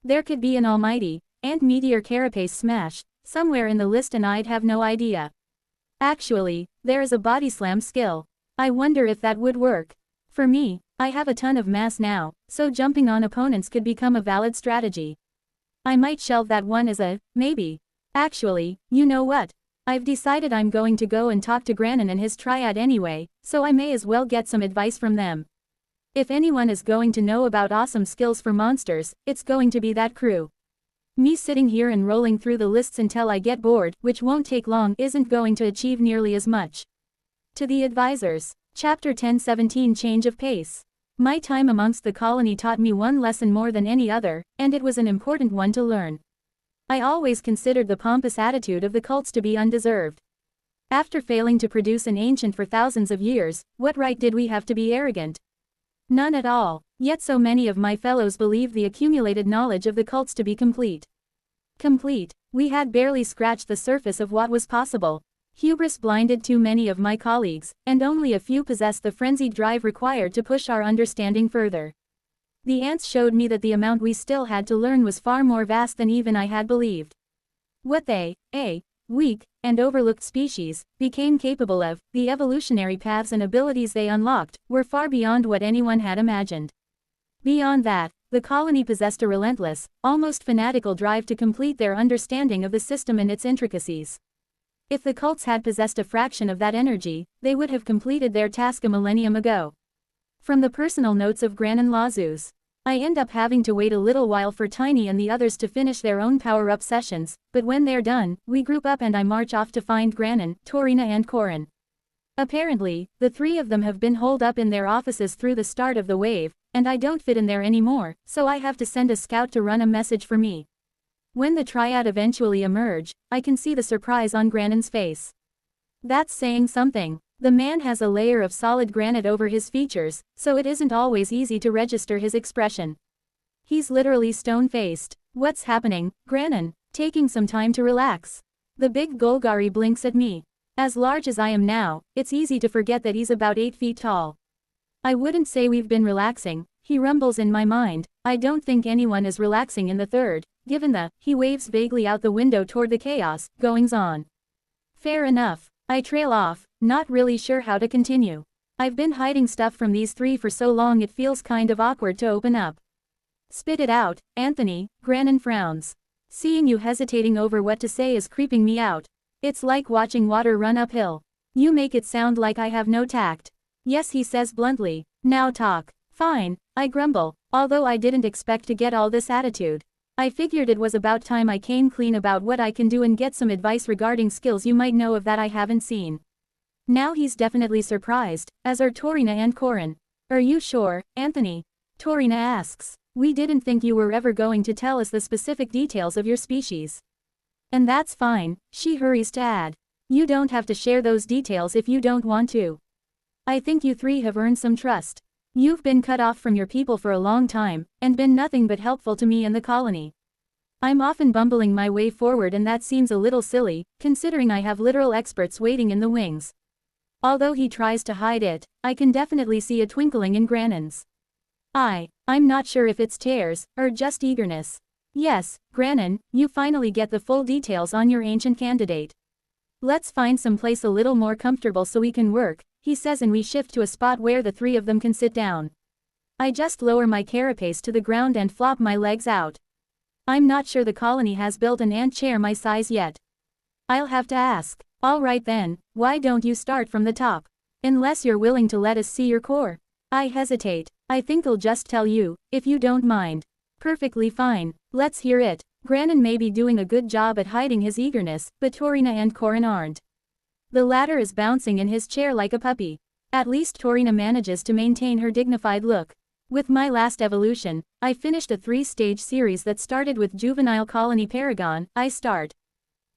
There could be an almighty, and meteor carapace smash, somewhere in the list and I'd have no idea. Actually, there is a body slam skill. I wonder if that would work. For me, I have a ton of mass now, so jumping on opponents could become a valid strategy. I might shelve that one as a, maybe. Actually, you know what? I've decided I'm going to go and talk to Granin and his triad anyway, so I may as well get some advice from them. If anyone is going to know about awesome skills for monsters, it's going to be that crew. Me sitting here and rolling through the lists until I get bored, which won't take long, isn't going to achieve nearly as much. To the advisors. Chapter 10:17 Change of Pace. My time amongst the colony taught me one lesson more than any other, and it was an important one to learn. I always considered the pompous attitude of the cults to be undeserved. After failing to produce an ancient for thousands of years, what right did we have to be arrogant? None at all, yet so many of my fellows believed the accumulated knowledge of the cults to be complete. Complete. We had barely scratched the surface of what was possible. Hubris blinded too many of my colleagues, and only a few possessed the frenzied drive required to push our understanding further. The ants showed me that the amount we still had to learn was far more vast than even I had believed. What they, weak, and overlooked species, became capable of, the evolutionary paths and abilities they unlocked, were far beyond what anyone had imagined. Beyond that, the colony possessed a relentless, almost fanatical drive to complete their understanding of the system and its intricacies. If the cults had possessed a fraction of that energy, they would have completed their task a millennium ago. From the personal notes of Granin Lazus. I end up having to wait a little while for Tiny and the others to finish their own power-up sessions, but when they're done, we group up and I march off to find Granin, Torina and Corin. Apparently, the three of them have been holed up in their offices through the start of the wave, and I don't fit in there anymore, so I have to send a scout to run a message for me. When the triad eventually emerge, I can see the surprise on Granin's face. That's saying something. The man has a layer of solid granite over his features, so it isn't always easy to register his expression. He's literally stone-faced. What's happening, Granin? Taking some time to relax. The big Golgari blinks at me. As large as I am now, it's easy to forget that he's about 8 feet tall. I wouldn't say we've been relaxing, he rumbles in my mind. I don't think anyone is relaxing in the third, given the, he waves vaguely out the window toward the chaos, goings on. Fair enough. I trail off, not really sure how to continue. I've been hiding stuff from these three for so long it feels kind of awkward to open up. Spit it out, Anthony, Grannon frowns. Seeing you hesitating over what to say is creeping me out. It's like watching water run uphill. You make it sound like I have no tact. Yes, he says bluntly. Now talk. Fine, I grumble, although I didn't expect to get all this attitude. I figured it was about time I came clean about what I can do and get some advice regarding skills you might know of that I haven't seen. Now he's definitely surprised, as are Torina and Corin. Are you sure, Anthony? Torina asks. We didn't think you were ever going to tell us the specific details of your species. And that's fine, she hurries to add. You don't have to share those details if you don't want to. I think you three have earned some trust. You've been cut off from your people for a long time, and been nothing but helpful to me and the colony. I'm often bumbling my way forward and that seems a little silly, considering I have literal experts waiting in the wings. Although he tries to hide it, I can definitely see a twinkling in Grannon's. I'm not sure if it's tears, or just eagerness. Yes, Grannon, you finally get the full details on your ancient candidate. Let's find some place a little more comfortable so we can work, he says, and we shift to a spot where the three of them can sit down. I just lower my carapace to the ground and flop my legs out. I'm not sure the colony has built an ant chair my size yet. I'll have to ask. All right then, why don't you start from the top? Unless you're willing to let us see your core. I hesitate. I think I'll just tell you, if you don't mind. Perfectly fine. Let's hear it. Grannon may be doing a good job at hiding his eagerness, but Torina and Corin aren't. The latter is bouncing in his chair like a puppy. At least Torina manages to maintain her dignified look. With my last evolution, I finished a 3-stage series that started with Juvenile Colony Paragon. I start.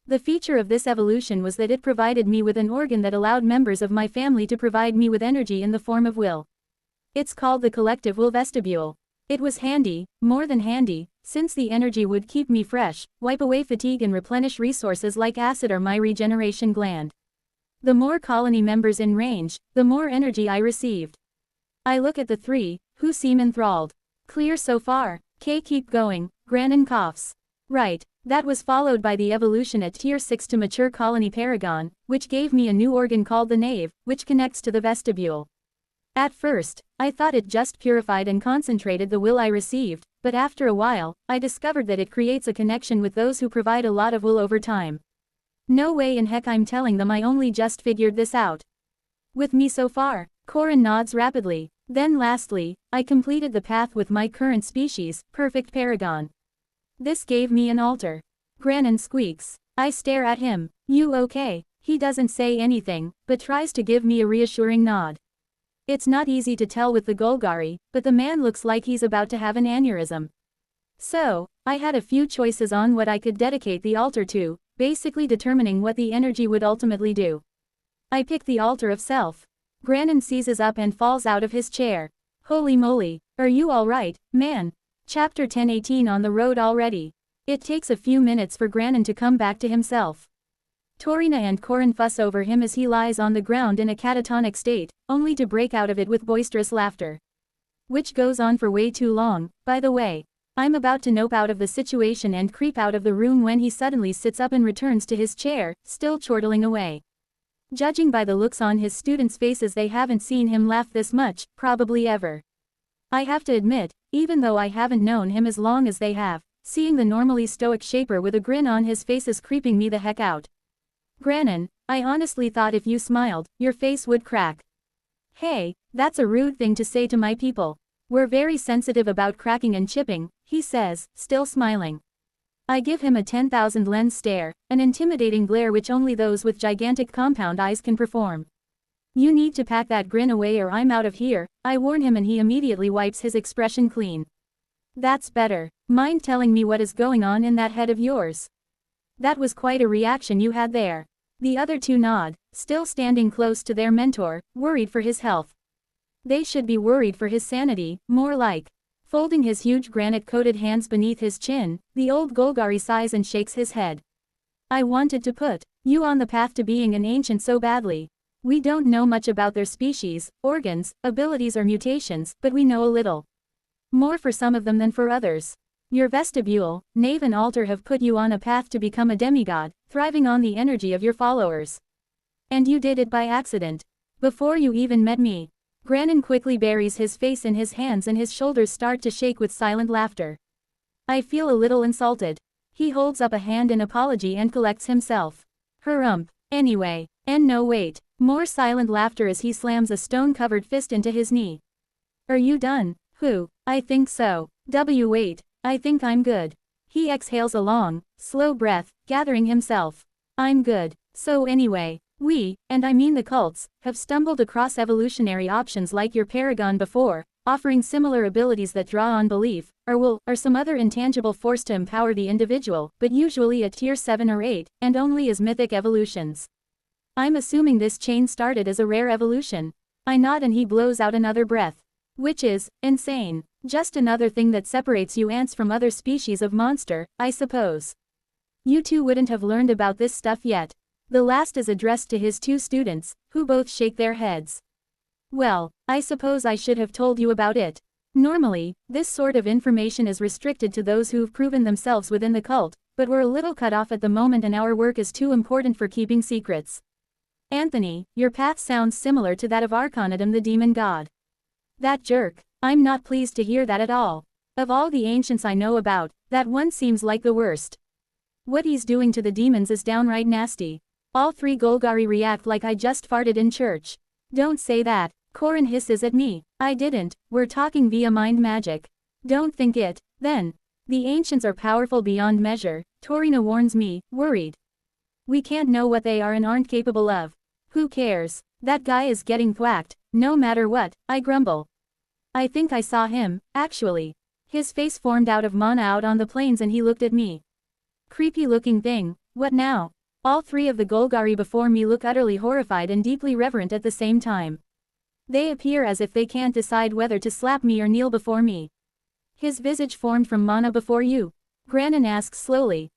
The feature of this evolution was that it provided me with an organ that allowed members of my family to provide me with energy in the form of will. It's called the collective will vestibule. It was handy, more than handy, since the energy would keep me fresh, wipe away fatigue and replenish resources like acid or my regeneration gland. The more colony members in range, the more energy I received. I look at the three, who seem enthralled. Clear so far. Keep going, Grannon coughs. Right, that was followed by the evolution at Tier 6 to Mature Colony Paragon, which gave me a new organ called the nave, which connects to the vestibule. At first, I thought it just purified and concentrated the will I received, but after a while, I discovered that it creates a connection with those who provide a lot of will over time. No way in heck I'm telling them I only just figured this out. With me so far, Corin nods rapidly. Then lastly, I completed the path with my current species, Perfect Paragon. This gave me an altar. Grannon squeaks. I stare at him. You okay? He doesn't say anything, but tries to give me a reassuring nod. It's not easy to tell with the Golgari, but the man looks like he's about to have an aneurysm. So, I had a few choices on what I could dedicate the altar to, basically determining what the energy would ultimately do. I picked the altar of self. Grannon seizes up and falls out of his chair. Holy moly, are you alright, man? Chapter 10:18 on the road already. It takes a few minutes for Grannon to come back to himself. Torina and Corin fuss over him as he lies on the ground in a catatonic state, only to break out of it with boisterous laughter. Which goes on for way too long, by the way. I'm about to nope out of the situation and creep out of the room when he suddenly sits up and returns to his chair, still chortling away. Judging by the looks on his students' faces, they haven't seen him laugh this much, probably ever. I have to admit, even though I haven't known him as long as they have, seeing the normally stoic shaper with a grin on his face is creeping me the heck out. Grannon, I honestly thought if you smiled, your face would crack. Hey, that's a rude thing to say to my people. We're very sensitive about cracking and chipping, he says, still smiling. I give him a 10,000 lens stare, an intimidating glare which only those with gigantic compound eyes can perform. You need to pack that grin away or I'm out of here, I warn him, and he immediately wipes his expression clean. That's better. Mind telling me what is going on in that head of yours? That was quite a reaction you had there. The other two nod, still standing close to their mentor, worried for his health. They should be worried for his sanity, more like. Folding his huge granite-coated hands beneath his chin, the old Golgari sighs and shakes his head. I wanted to put you on the path to being an ancient so badly. We don't know much about their species, organs, abilities or mutations, but we know a little. More for some of them than for others. Your vestibule, nave and altar have put you on a path to become a demigod, thriving on the energy of your followers. And you did it by accident. Before you even met me. Granin quickly buries his face in his hands and his shoulders start to shake with silent laughter. I feel a little insulted. He holds up a hand in apology and collects himself. Anyway. And no wait. More silent laughter as he slams a stone-covered fist into his knee. Are you done? I think so. Wait. I think I'm good. He exhales a long, slow breath, gathering himself. I'm good. So anyway, we, and I mean the cults, have stumbled across evolutionary options like your paragon before, offering similar abilities that draw on belief, or will, or some other intangible force to empower the individual, but usually at tier 7 or 8, and only as mythic evolutions. I'm assuming this chain started as a rare evolution. I nod and he blows out another breath. Which is insane. Just another thing that separates you ants from other species of monster, I suppose. You two wouldn't have learned about this stuff yet. The last is addressed to his two students, who both shake their heads. Well, I suppose I should have told you about it. Normally, this sort of information is restricted to those who've proven themselves within the cult, but we're a little cut off at the moment and our work is too important for keeping secrets. Anthony, your path sounds similar to that of Arcanidum the demon god. That jerk. I'm not pleased to hear that at all. Of all the ancients I know about, that one seems like the worst. What he's doing to the demons is downright nasty. All three Golgari react like I just farted in church. Don't say that. Corin hisses at me. I didn't, we're talking via mind magic. Don't think it, then. The ancients are powerful beyond measure, Torina warns me, worried. We can't know what they are and aren't capable of. Who cares? That guy is getting thwacked, no matter what, I grumble. I think I saw him, actually. His face formed out of mana out on the plains and he looked at me. Creepy looking thing, what now? All three of the Golgari before me look utterly horrified and deeply reverent at the same time. They appear as if they can't decide whether to slap me or kneel before me. His visage formed from mana before you? Granin asks slowly.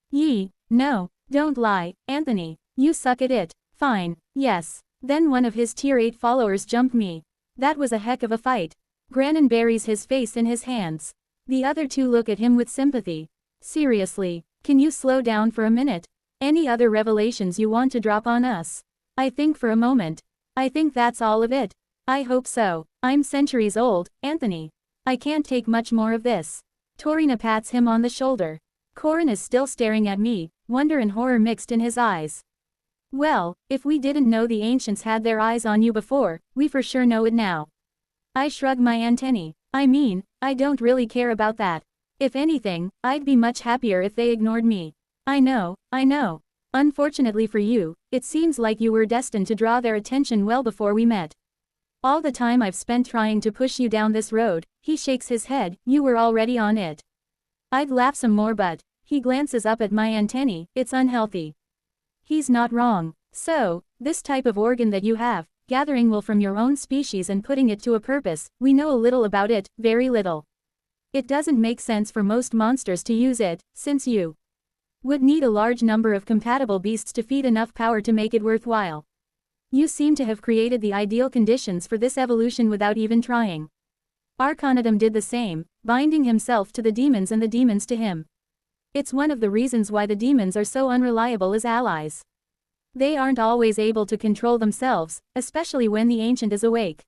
No, don't lie, Anthony, you suck at it. Fine, yes. Then one of his tier 8 followers jumped me. That was a heck of a fight. Granin buries his face in his hands. The other two look at him with sympathy. Seriously, can you slow down for a minute? Any other revelations you want to drop on us? I think for a moment. I think that's all of it. I hope so. I'm centuries old, Anthony. I can't take much more of this. Torina pats him on the shoulder. Corin is still staring at me, wonder and horror mixed in his eyes. Well, if we didn't know the ancients had their eyes on you before, we for sure know it now. I shrug my antennae. I mean, I don't really care about that. If anything, I'd be much happier if they ignored me. I know. Unfortunately for you, it seems like you were destined to draw their attention well before we met. All the time I've spent trying to push you down this road, he shakes his head, you were already on it. I'd laugh some more but, he glances up at my antennae, it's unhealthy. He's not wrong. So, this type of organ that you have, gathering wool from your own species and putting it to a purpose, we know a little about it, very little. It doesn't make sense for most monsters to use it, since you would need a large number of compatible beasts to feed enough power to make it worthwhile. You seem to have created the ideal conditions for this evolution without even trying. Arcanidum did the same, binding himself to the demons and the demons to him. It's one of the reasons why the demons are so unreliable as allies. They aren't always able to control themselves, especially when the ancient is awake.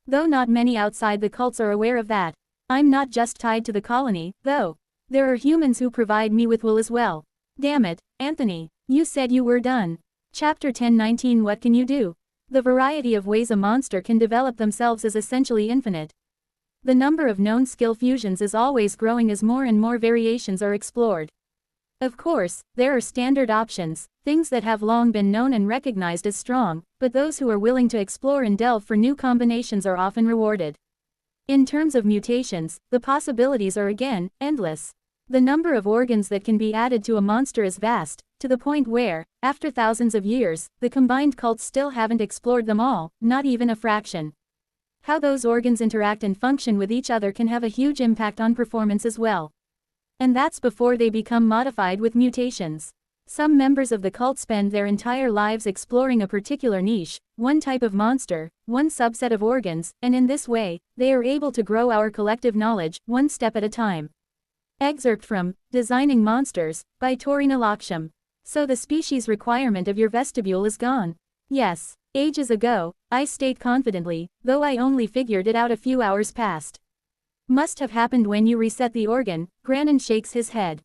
Though not many outside the cults are aware of that. I'm not just tied to the colony, though. There are humans who provide me with wool as well. Damn it, Anthony, you said you were done. Chapter 10:19 What can you do? The variety of ways a monster can develop themselves is essentially infinite. The number of known skill fusions is always growing as more and more variations are explored. Of course, there are standard options, things that have long been known and recognized as strong, but those who are willing to explore and delve for new combinations are often rewarded. In terms of mutations, the possibilities are again endless. The number of organs that can be added to a monster is vast, to the point where, after thousands of years, the combined cults still haven't explored them all, not even a fraction. How those organs interact and function with each other can have a huge impact on performance as well. And that's before they become modified with mutations. Some members of the cult spend their entire lives exploring a particular niche, one type of monster, one subset of organs, and in this way, they are able to grow our collective knowledge, one step at a time. Excerpt from Designing Monsters by Torina Laksham. So the species requirement of your vestibule is gone. Yes. Ages ago, I state confidently, though I only figured it out a few hours past. Must have happened when you reset the organ. Granin shakes his head.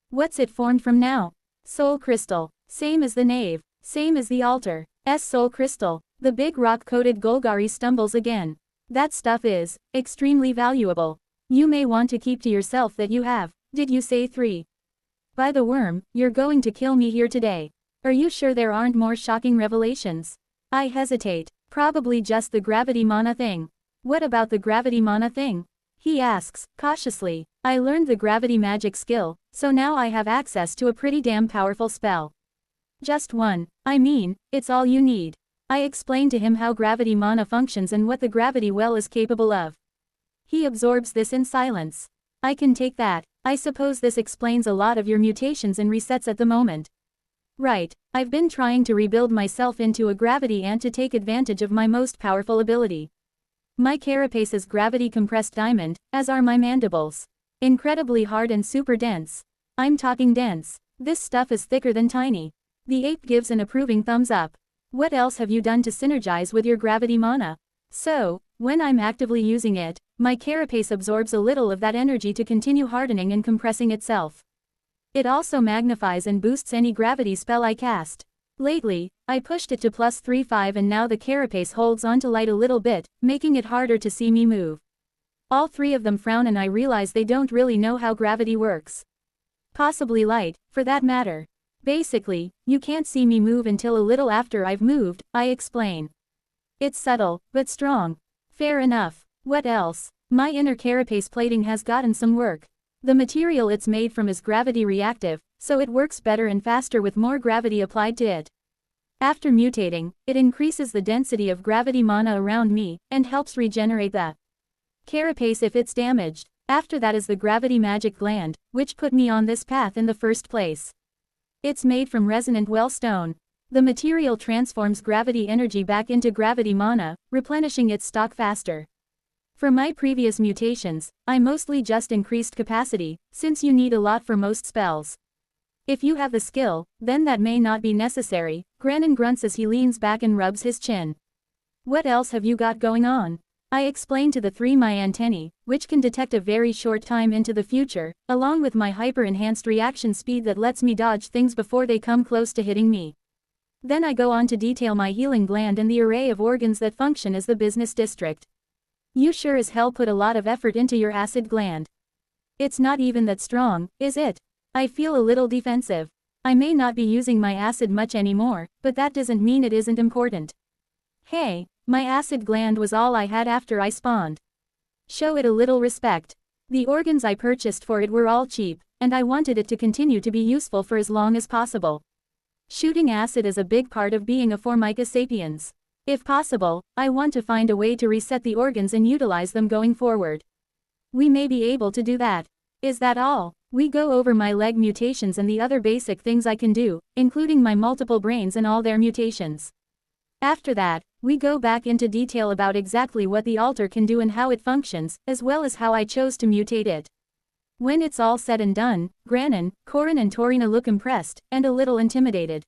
What's it formed from now? Soul crystal. Same as the nave. Same as the altar. Soul crystal. The big rock-coated Golgari stumbles again. That stuff is extremely valuable. You may want to keep to yourself that you have. Did you say 3? By the worm, you're going to kill me here today. Are you sure there aren't more shocking revelations? I hesitate. Probably just the gravity mana thing. What about the gravity mana thing? He asks, cautiously. I learned the gravity magic skill, so now I have access to a pretty damn powerful spell. Just one. I mean, it's all you need. I explain to him how gravity mana functions and what the gravity well is capable of. He absorbs this in silence. I can take that. I suppose this explains a lot of your mutations and resets at the moment. Right, I've been trying to rebuild myself into a gravity ant to take advantage of my most powerful ability. My carapace is gravity-compressed diamond, as are my mandibles. Incredibly hard and super dense. I'm talking dense. This stuff is thicker than tiny. The ape gives an approving thumbs up. What else have you done to synergize with your gravity mana? So, when I'm actively using it, my carapace absorbs a little of that energy to continue hardening and compressing itself. It also magnifies and boosts any gravity spell I cast. Lately, I pushed it to +3/5 and now the carapace holds onto light a little bit, making it harder to see me move. All 3 of them frown and I realize they don't really know how gravity works. Possibly light, for that matter. Basically, you can't see me move until a little after I've moved, I explain. It's subtle, but strong. Fair enough. What else? My inner carapace plating has gotten some work. The material it's made from is gravity reactive, so it works better and faster with more gravity applied to it. After mutating, it increases the density of gravity mana around me, and helps regenerate the carapace if it's damaged. After that is the gravity magic gland, which put me on this path in the first place. It's made from resonant well stone. The material transforms gravity energy back into gravity mana, replenishing its stock faster. For my previous mutations, I mostly just increased capacity, since you need a lot for most spells. If you have the skill, then that may not be necessary. Granin grunts as he leans back and rubs his chin. What else have you got going on? I explain to the 3 my antennae, which can detect a very short time into the future, along with my hyper-enhanced reaction speed that lets me dodge things before they come close to hitting me. Then I go on to detail my healing gland and the array of organs that function as the business district. You sure as hell put a lot of effort into your acid gland. It's not even that strong, is it? I feel a little defensive. I may not be using my acid much anymore, but that doesn't mean it isn't important. Hey, my acid gland was all I had after I spawned. Show it a little respect. The organs I purchased for it were all cheap, and I wanted it to continue to be useful for as long as possible. Shooting acid is a big part of being a Formica sapiens. If possible, I want to find a way to reset the organs and utilize them going forward. We may be able to do that. Is that all? We go over my leg mutations and the other basic things I can do, including my multiple brains and all their mutations. After that, we go back into detail about exactly what the altar can do and how it functions, as well as how I chose to mutate it. When it's all said and done, Granin, Corin and Torina look impressed, and a little intimidated.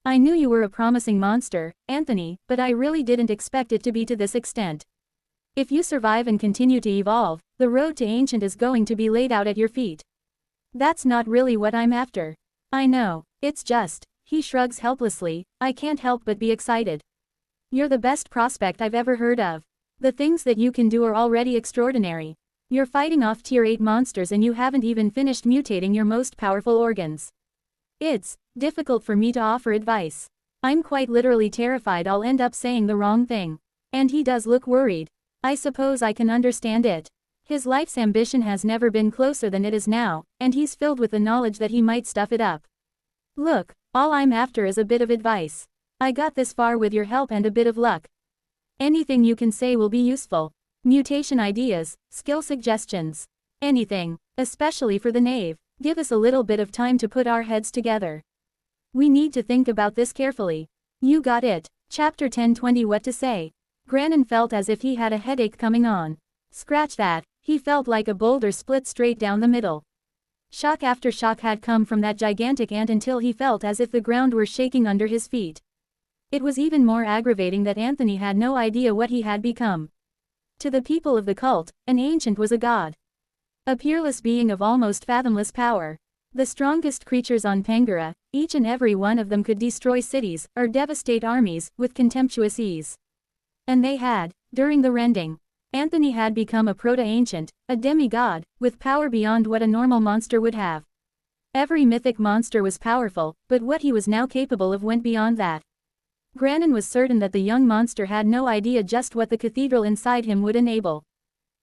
I knew you were a promising monster, Anthony, but I really didn't expect it to be to this extent. If you survive and continue to evolve, the road to ancient is going to be laid out at your feet. That's not really what I'm after. I know, it's just, he shrugs helplessly, I can't help but be excited. You're the best prospect I've ever heard of. The things that you can do are already extraordinary. You're fighting off tier 8 monsters and you haven't even finished mutating your most powerful organs. It's difficult for me to offer advice. I'm quite literally terrified I'll end up saying the wrong thing. And he does look worried. I suppose I can understand it. His life's ambition has never been closer than it is now, and he's filled with the knowledge that he might stuff it up. Look, all I'm after is a bit of advice. I got this far with your help and a bit of luck. Anything you can say will be useful. Mutation ideas, skill suggestions. Anything, especially for the knave. Give us a little bit of time to put our heads together. We need to think about this carefully. You got it. Chapter 10:20 What to say. Granin felt as if he had a headache coming on. Scratch that, he felt like a boulder split straight down the middle. Shock after shock had come from that gigantic ant until he felt as if the ground were shaking under his feet. It was even more aggravating that Anthony had no idea what he had become. To the people of the cult, an ancient was a god. A peerless being of almost fathomless power. The strongest creatures on Pangara, each and every one of them could destroy cities, or devastate armies, with contemptuous ease. And they had, during the rending. Anthony had become a proto-ancient, a demigod, with power beyond what a normal monster would have. Every mythic monster was powerful, but what he was now capable of went beyond that. Granin was certain that the young monster had no idea just what the cathedral inside him would enable.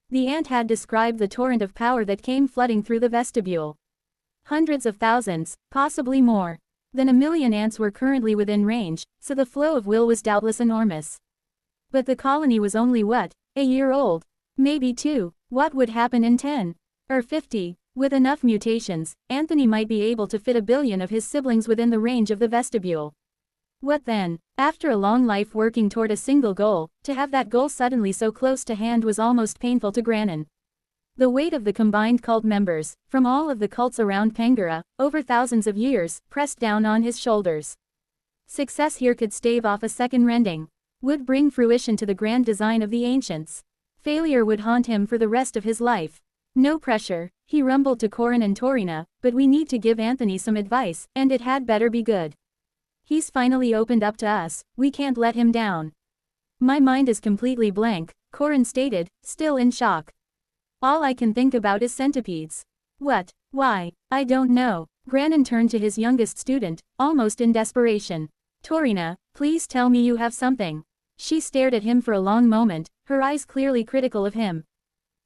The ant had described the torrent of power that came flooding through the vestibule. Hundreds of thousands, possibly more than 1,000,000 ants were currently within range, so the flow of will was doubtless enormous. But the colony was only what? A year old. Maybe 2. What would happen in 10? Or 50? With enough mutations, Anthony might be able to fit 1,000,000,000 of his siblings within the range of the vestibule. What then? After a long life working toward a single goal, to have that goal suddenly so close to hand was almost painful to Granin. The weight of the combined cult members, from all of the cults around Pangara, over thousands of years, pressed down on his shoulders. Success here could stave off a second rending. Would bring fruition to the grand design of the ancients. Failure would haunt him for the rest of his life. No pressure, he rumbled to Corin and Torina, but we need to give Anthony some advice, and it had better be good. He's finally opened up to us, we can't let him down. My mind is completely blank, Corin stated, still in shock. All I can think about is centipedes. What? Why? I don't know. Granin turned to his youngest student, almost in desperation. Torina, please tell me you have something. She stared at him for a long moment, her eyes clearly critical of him.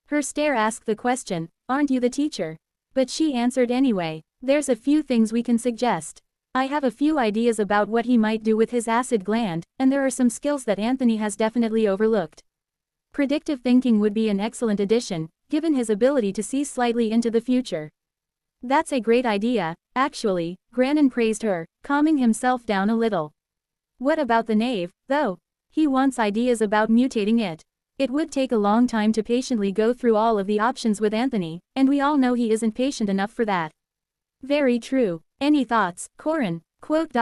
Her stare asked the question, aren't you the teacher? But she answered anyway, there's a few things we can suggest. I have a few ideas about what he might do with his acid gland, and there are some skills that Anthony has definitely overlooked. Predictive thinking would be an excellent addition, given his ability to see slightly into the future. That's a great idea, actually, Granin praised her, calming himself down a little. What about the knave, though? He wants ideas about mutating it. It would take a long time to patiently go through all of the options with Anthony, and we all know he isn't patient enough for that. Very true. Any thoughts, Corin? Quote.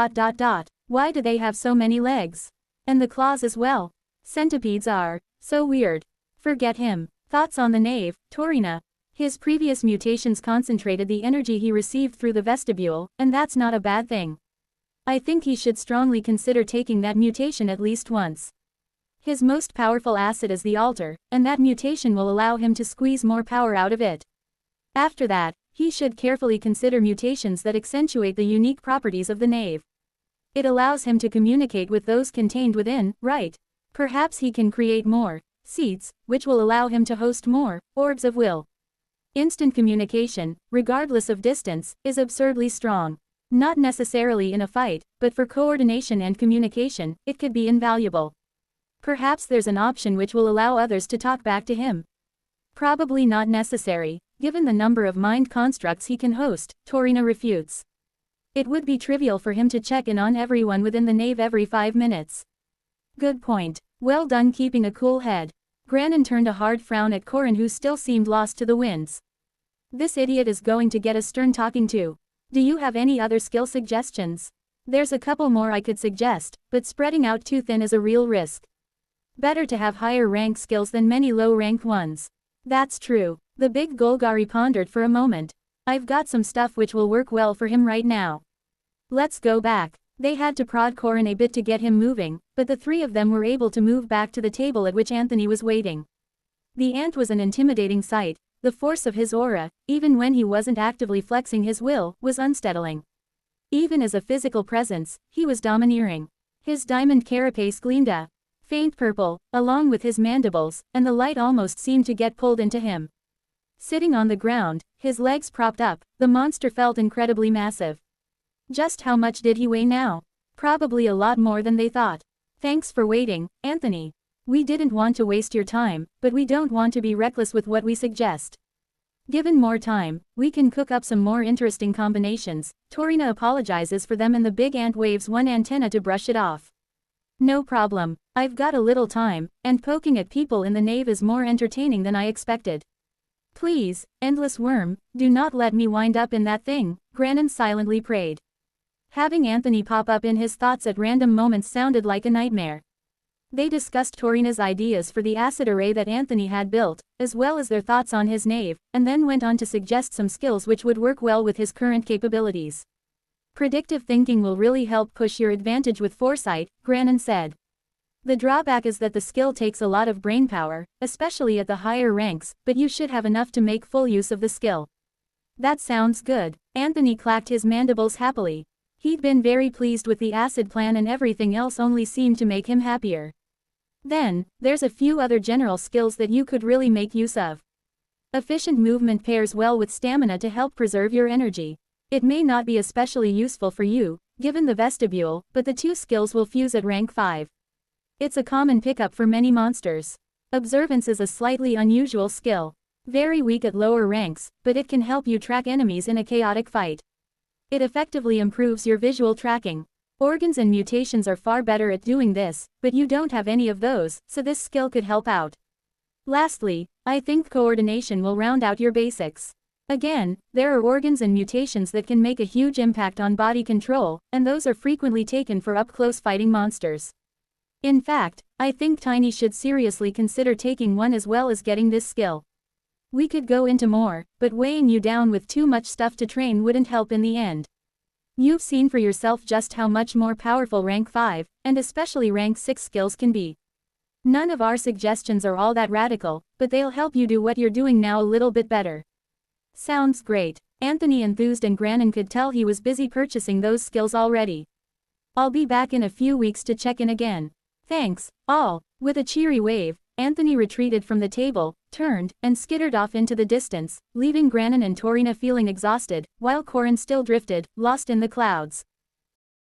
Why do they have so many legs? And the claws as well? Centipedes are so weird. Forget him. Thoughts on the knave, Torina? His previous mutations concentrated the energy he received through the vestibule, and that's not a bad thing. I think he should strongly consider taking that mutation at least once. His most powerful asset is the altar, and that mutation will allow him to squeeze more power out of it. After that, he should carefully consider mutations that accentuate the unique properties of the knave. It allows him to communicate with those contained within, right? Perhaps he can create more seats, which will allow him to host more orbs of will. Instant communication, regardless of distance, is absurdly strong. Not necessarily in a fight, but for coordination and communication, it could be invaluable. Perhaps there's an option which will allow others to talk back to him. Probably not necessary, given the number of mind constructs he can host, Torina refutes. It would be trivial for him to check in on everyone within the knave every 5 minutes. Good point. Well done keeping a cool head. Granin turned a hard frown at Corin, who still seemed lost to the winds. This idiot is going to get a stern talking to. Do you have any other skill suggestions? There's a couple more I could suggest, but spreading out too thin is a real risk. Better to have higher rank skills than many low-ranked ones. That's true. The big Golgari pondered for a moment. I've got some stuff which will work well for him right now. Let's go back. They had to prod Corin a bit to get him moving, but the three of them were able to move back to the table at which Anthony was waiting. The ant was an intimidating sight. The force of his aura, even when he wasn't actively flexing his will, was unsettling. Even as a physical presence, he was domineering. His diamond carapace gleamed a faint purple, along with his mandibles, and the light almost seemed to get pulled into him. Sitting on the ground, his legs propped up, the monster felt incredibly massive. Just how much did he weigh now? Probably a lot more than they thought. Thanks for waiting, Anthony. We didn't want to waste your time, but we don't want to be reckless with what we suggest. Given more time, we can cook up some more interesting combinations. Torina apologizes for them and the big ant waves one antenna to brush it off. No problem. I've got a little time, and poking at people in the nave is more entertaining than I expected. Please, endless worm, do not let me wind up in that thing, Grannon silently prayed. Having Anthony pop up in his thoughts at random moments sounded like a nightmare. They discussed Torina's ideas for the acid array that Anthony had built, as well as their thoughts on his knave, and then went on to suggest some skills which would work well with his current capabilities. Predictive thinking will really help push your advantage with foresight, Grannon said. The drawback is that the skill takes a lot of brainpower, especially at the higher ranks, but you should have enough to make full use of the skill. That sounds good. Anthony clacked his mandibles happily. He'd been very pleased with the acid plan and everything else only seemed to make him happier. Then, there's a few other general skills that you could really make use of. Efficient movement pairs well with stamina to help preserve your energy. It may not be especially useful for you, given the vestibule, but the two skills will fuse at rank 5. It's a common pickup for many monsters. Observance is a slightly unusual skill. Very weak at lower ranks, but it can help you track enemies in a chaotic fight. It effectively improves your visual tracking. Organs and mutations are far better at doing this, but you don't have any of those, so this skill could help out. Lastly, I think coordination will round out your basics. Again, there are organs and mutations that can make a huge impact on body control, and those are frequently taken for up-close fighting monsters. In fact, I think Tiny should seriously consider taking one as well as getting this skill. We could go into more, but weighing you down with too much stuff to train wouldn't help in the end. You've seen for yourself just how much more powerful rank 5, and especially rank 6 skills can be. None of our suggestions are all that radical, but they'll help you do what you're doing now a little bit better. Sounds great. Anthony enthused and Grannon could tell he was busy purchasing those skills already. I'll be back in a few weeks to check in again. Thanks, all. With a cheery wave, Anthony retreated from the table, turned, and skittered off into the distance, leaving Grannon and Torina feeling exhausted, while Corin still drifted, lost in the clouds.